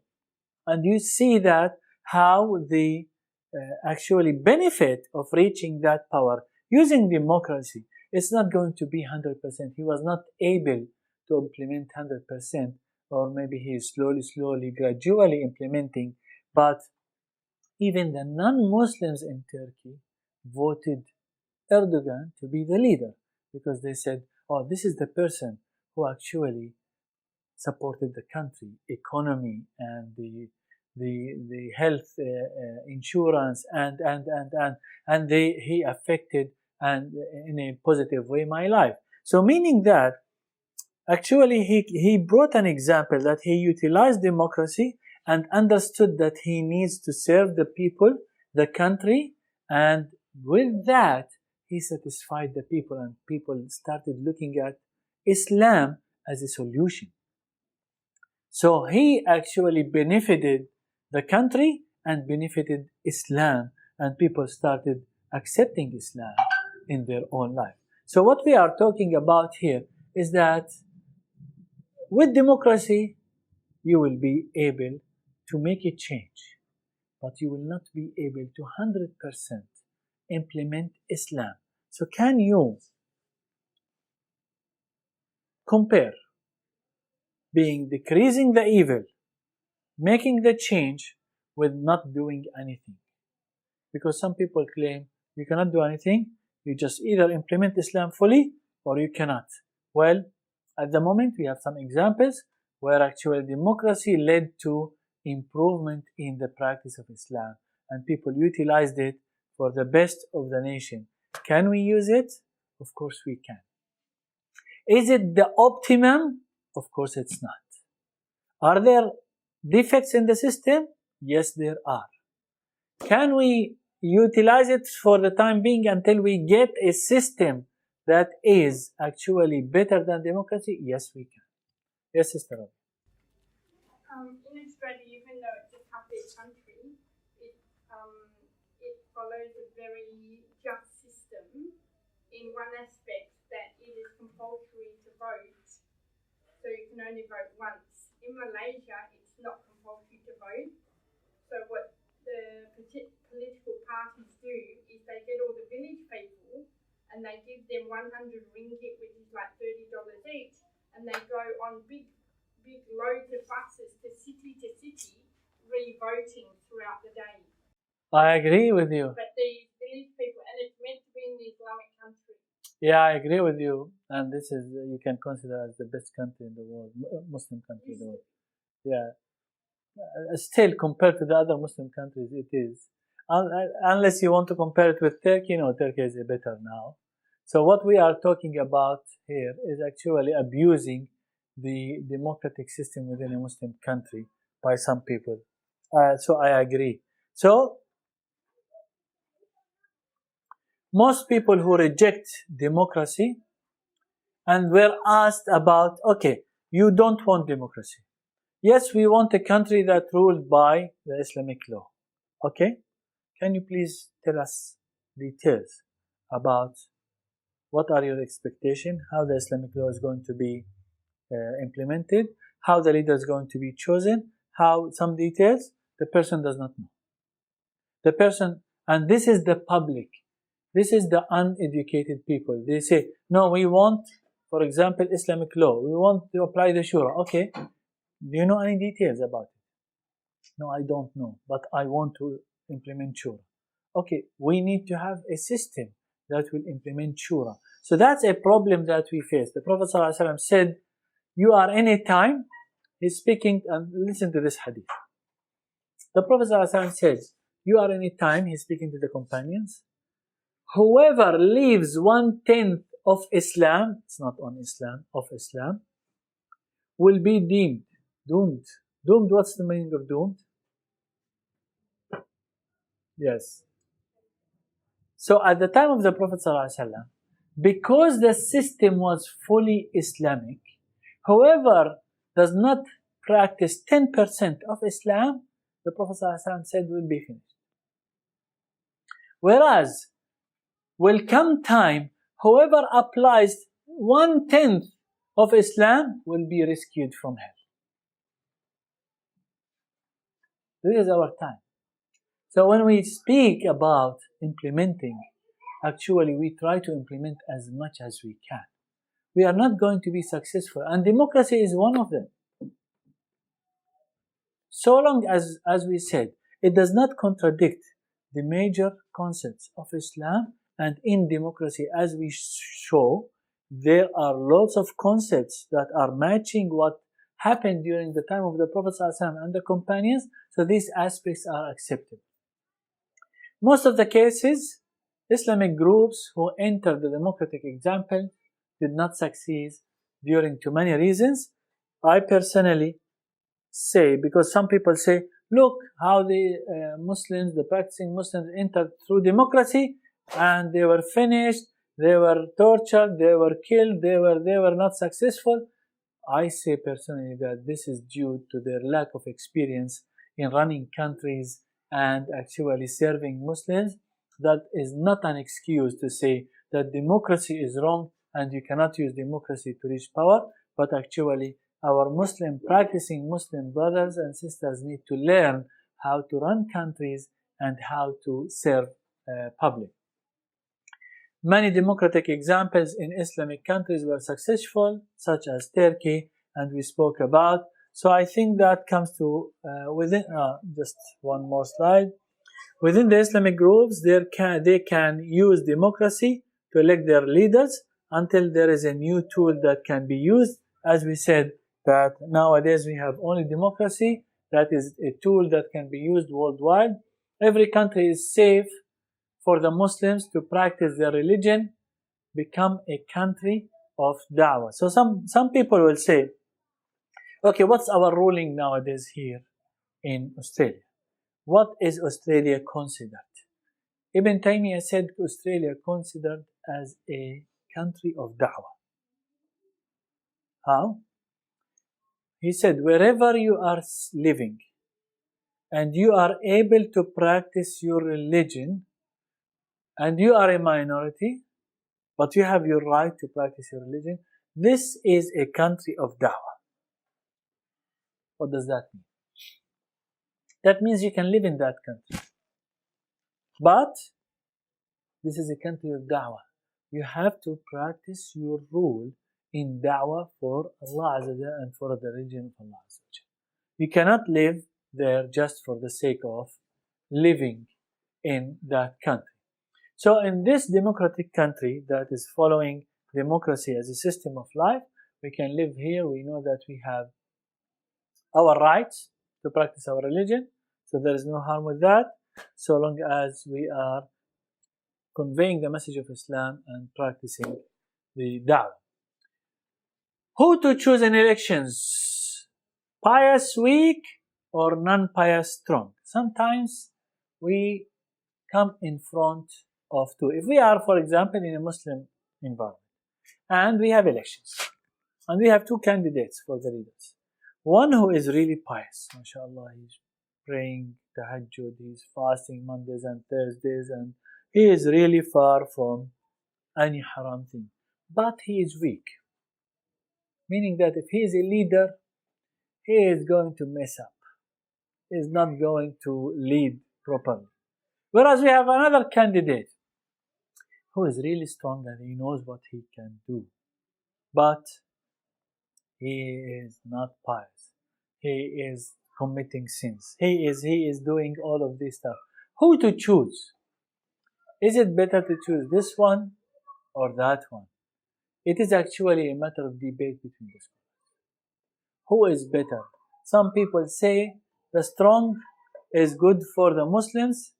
And you see that how the actually benefit of reaching that power using democracy, it's not going to be 100%. He was not able to implement 100%, or maybe he is slowly, gradually implementing. But even the non-Muslims in Turkey voted Erdogan to be the leader because they said, oh, this is the person who actually supported the country, economy, and the health insurance, and he affected and in a positive way my life. So meaning that actually he brought an example that he utilized democracy and understood that he needs to serve the people, the country, and with that he satisfied the people, and people started looking at Islam as a solution. So he actually benefited the country and benefited Islam, and people started accepting Islam in their own life. So what we are talking about here is that with democracy, you will be able to make a change, but you will not be able to 100% implement Islam. So can you compare decreasing the evil, making the change, with not doing anything? Because some people claim you cannot do anything, you just either implement Islam fully or you cannot. Well, at the moment we have some examples where actually democracy led to improvement in the practice of Islam and people utilized it for the best of the nation. Can we use it? Of course we can. Is it the optimum? Of course it's not. Are there defects in the system? Yes, there are. Can we utilize it for the time being until we get a system that is actually better than democracy? Yes, we can. Yes, Sister Rabi. In Australia, even though it's a capitalist country, it follows a very just system in one aspect, that it is compulsory to vote, so you can only vote once. In Malaysia, it's not compulsory to vote. So what the political parties do is they get all the village people and they give them 100 ringgit, which is like $30 each, and they go on big loads of buses to city, re-voting throughout the day. I agree with you. But the village people, and it's meant to be in the Islamic country. Yeah, I agree with you. And this is, you can consider as the best country in the world, Muslim country in the world. Yeah. Still, compared to the other Muslim countries, it is. Unless you want to compare it with Turkey, no, Turkey is better now. So what we are talking about here is actually abusing the democratic system within a Muslim country by some people. So I agree. So most people who reject democracy and were asked about, okay, you don't want democracy. Yes, we want a country that ruled by the Islamic law. Okay? Can you please tell us details about what are your expectations, how the Islamic law is going to be implemented, how the leader is going to be chosen, how some details the person does not know. The person, and this is the public, this is the uneducated people. They say, no, we want, for example, Islamic law. We want to apply the Shura. Okay. Do you know any details about it? No, I don't know, but I want to implement shura. Okay, we need to have a system that will implement shura. So that's a problem that we face. The Prophet ﷺ said, you are any time, he's speaking, and listen to this hadith. The Prophet ﷺ says, you are any time, he's speaking to the companions, whoever leaves 1/10 of Islam, it's not on Islam, of Islam, will be doomed. Doomed, what's the meaning of doomed? Yes. So at the time of the Prophet ﷺ, because the system was fully Islamic, whoever does not practice 10% of Islam, the Prophet ﷺ said will be finished. Whereas, will come time, whoever applies 1/10 of Islam will be rescued from hell. This is our time. So when we speak about implementing, actually we try to implement as much as we can. We are not going to be successful, and democracy is one of them. So long as we said, it does not contradict the major concepts of Islam, and in democracy, as we show, there are lots of concepts that are matching what happened during the time of the Prophet ﷺ and the companions, so these aspects are accepted. Most of the cases, Islamic groups who entered the democratic example did not succeed during too many reasons. I personally say, because some people say, look how the Muslims, the practicing Muslims entered through democracy and they were finished, they were tortured, they were killed, they were not successful. I say personally that this is due to their lack of experience in running countries and actually serving Muslims. That is not an excuse to say that democracy is wrong and you cannot use democracy to reach power, but actually our practicing Muslim brothers and sisters need to learn how to run countries and how to serve public. Many democratic examples in Islamic countries were successful, such as Turkey, and we spoke about. So I think that comes to just one more slide. Within the Islamic groups, they can use democracy to elect their leaders until there is a new tool that can be used. As we said, that nowadays we have only democracy. That is a tool that can be used worldwide. Every country is safe for the Muslims to practice their religion, become a country of da'wah. So some people will say, okay, what's our ruling nowadays here in Australia? What is Australia considered? Ibn Taymiyyah said Australia considered as a country of da'wah. How? He said, wherever you are living and you are able to practice your religion and you are a minority, but you have your right to practice your religion, this is a country of da'wah. What does that mean? That means you can live in that country. But this is a country of da'wah. You have to practice your rule in da'wah for Allah Azza wa Jalla and for the religion of Allah Azza wa Jalla. You cannot live there just for the sake of living in that country. So in this democratic country that is following democracy as a system of life, we can live here. We know that we have our rights to practice our religion, so there is no harm with that, so long as we are conveying the message of Islam and practicing the da'wah. Who to choose in elections? Pious weak or non-pious strong? Sometimes we come in front of two. If we are, for example, in a Muslim environment and we have elections and we have two candidates for the leaders, one who is really pious, mashallah, he's praying tahajjud, he's fasting Mondays and Thursdays, and he is really far from any haram thing, but he is weak, meaning that if he is a leader, he is going to mess up, he is not going to lead properly. Whereas we have another candidate who is really strong and he knows what he can do, but he is not pious. He is committing sins. He is doing all of this stuff. Who to choose? Is it better to choose this one or that one? It is actually a matter of debate between the scholars. Who is better? Some people say the strong is good for the Muslims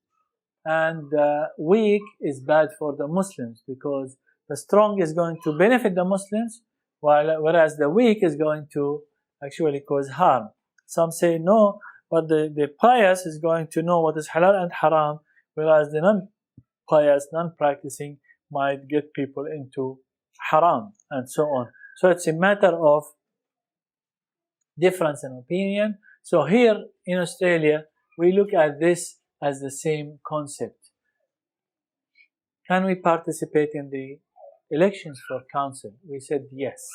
and the weak is bad for the Muslims, because the strong is going to benefit the Muslims, whereas the weak is going to actually cause harm. Some say no, but the pious is going to know what is halal and haram, whereas the non-pious, non-practicing might get people into haram, and so on. So it's a matter of difference in opinion. So here in Australia, we look at this as the same concept. Can we participate in the elections for council? We said yes,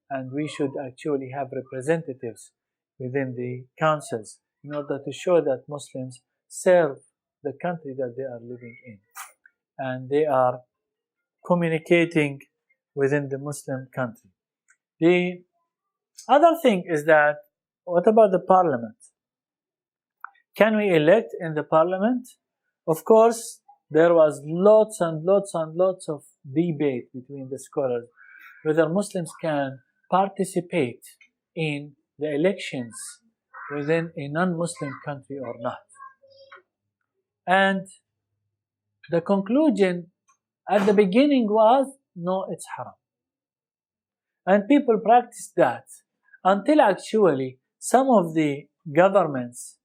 and we should actually have representatives within the councils in order to show that Muslims serve the country that they are living in, and they are communicating within the Muslim country. The other thing is that, what about the parliament? Can we elect in the parliament? Of course, there was lots and lots and lots of debate between the scholars whether Muslims can participate in the elections within a non-Muslim country or not. And the conclusion at the beginning was, no, it's haram. And people practiced that until actually some of the governments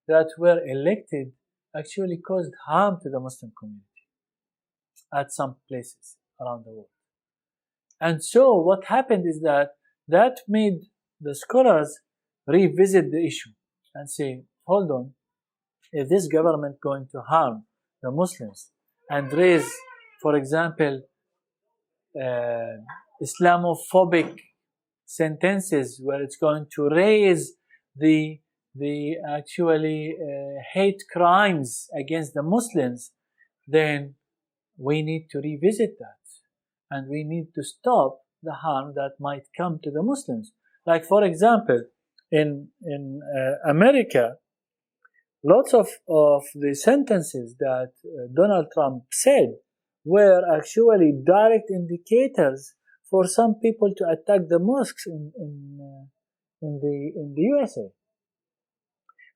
that were elected actually caused harm to the Muslim community at some places around the world. And so what happened is that made the scholars revisit the issue and say, hold on, if this government going to harm the Muslims and raise, for example, Islamophobic sentences where it's going to raise the actually hate crimes against the Muslims, then we need to revisit that, and we need to stop the harm that might come to the Muslims. Like, for example, in America, lots of the sentences that Donald Trump said were actually direct indicators for some people to attack the mosques in the USA.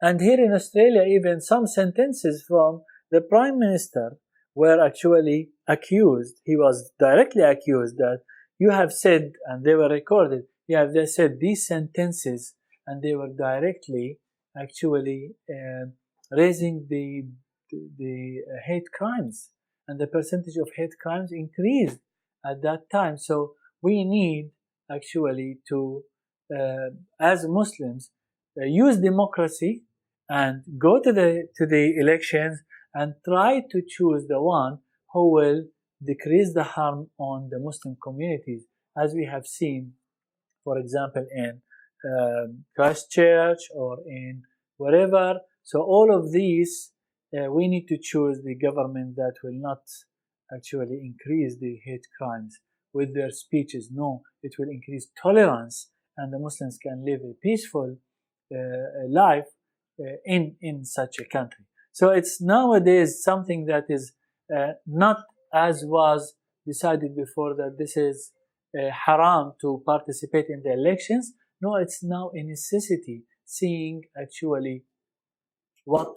And here in Australia, even some sentences from the Prime Minister were actually accused. He was directly accused that you have said, and they were recorded, they said these sentences, and they were directly actually raising the hate crimes, and the percentage of hate crimes increased at that time. So we need actually to, as Muslims, use democracy and go to the elections and try to choose the one who will decrease the harm on the Muslim communities, as we have seen, for example, in Christchurch or in wherever. So all of these, we need to choose the government that will not actually increase the hate crimes with their speeches. No, it will increase tolerance, and the Muslims can live a peaceful life in such a country. So it's nowadays something that is not as was decided before, that this is haram to participate in the elections. No, it's now a necessity, seeing actually what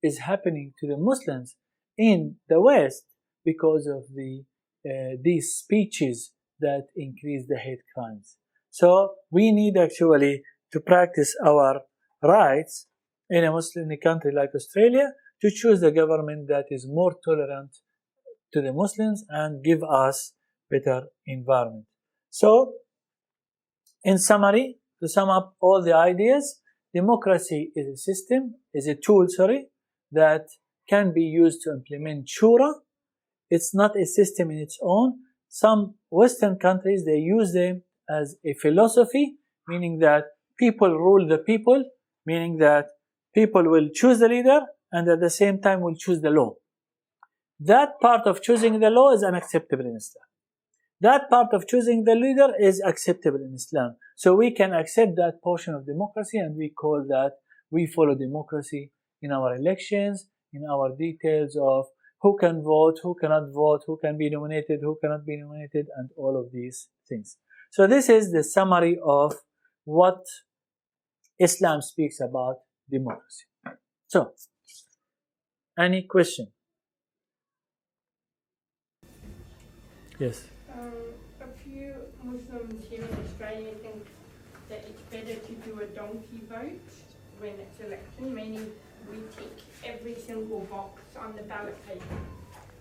is happening to the Muslims in the West because of these speeches that increase the hate crimes. So we need actually to practice our rights in a Muslim country like Australia to choose the government that is more tolerant to the Muslims and give us better environment. So, in summary, to sum up all the ideas, democracy is a tool, that can be used to implement shura. It's not a system in its own. Some Western countries, they use them as a philosophy, meaning that people rule the people, meaning that people will choose the leader and at the same time will choose the law. That part of choosing the law is unacceptable in Islam. That part of choosing the leader is acceptable in Islam. So we can accept that portion of democracy, and we call that, we follow democracy in our elections, in our details of who can vote, who cannot vote, who can be nominated, who cannot be nominated, and all of these things. So this is the summary of what Islam speaks about democracy. So, any question? Yes. A few Muslims here in Australia think that it's better to do a donkey vote when it's election, meaning we tick every single box on the ballot paper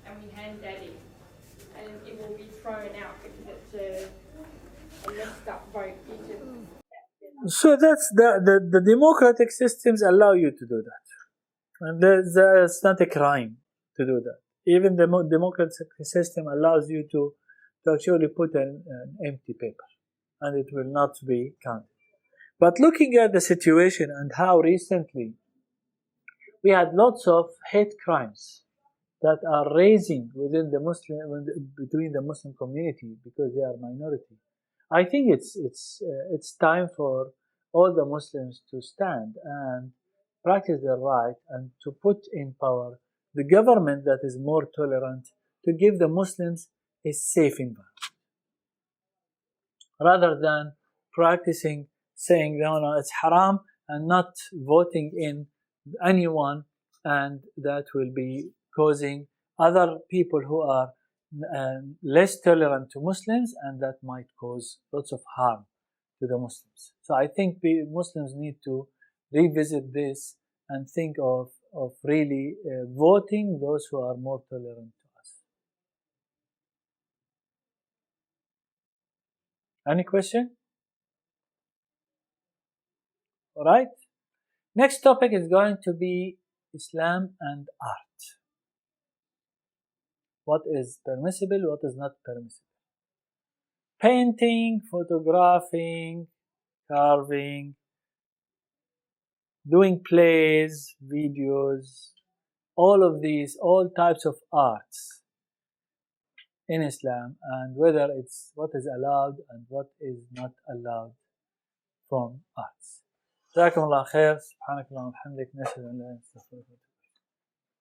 and we hand that in, and it will be thrown out because it's a messed up vote. So that's the democratic systems allow you to do that, and it's not a crime to do that. Even the democratic system allows you to actually put an empty paper, and it will not be counted. But looking at the situation and how recently we had lots of hate crimes that are raising within the between the Muslim community because they are minority, I think it's time for all the Muslims to stand and practice their right and to put in power the government that is more tolerant, to give the Muslims a safe environment, rather than practicing saying no, it's haram, and not voting in anyone, and that will be causing other people who are less tolerant to Muslims, and that might cause lots of harm to the Muslims. So I think Muslims need to revisit this and think of really voting those who are more tolerant to us. Any question? All right. Next topic is going to be Islam and art. What is permissible, what is not permissible. Painting, photographing, carving, doing plays, videos, all of these, all types of arts in Islam, and whether it's what is allowed and what is not allowed from arts. جزاكم الله خير. سبحانك اللهم وبحمدك نشهد أن لا إله إلا أنت نستغفرك.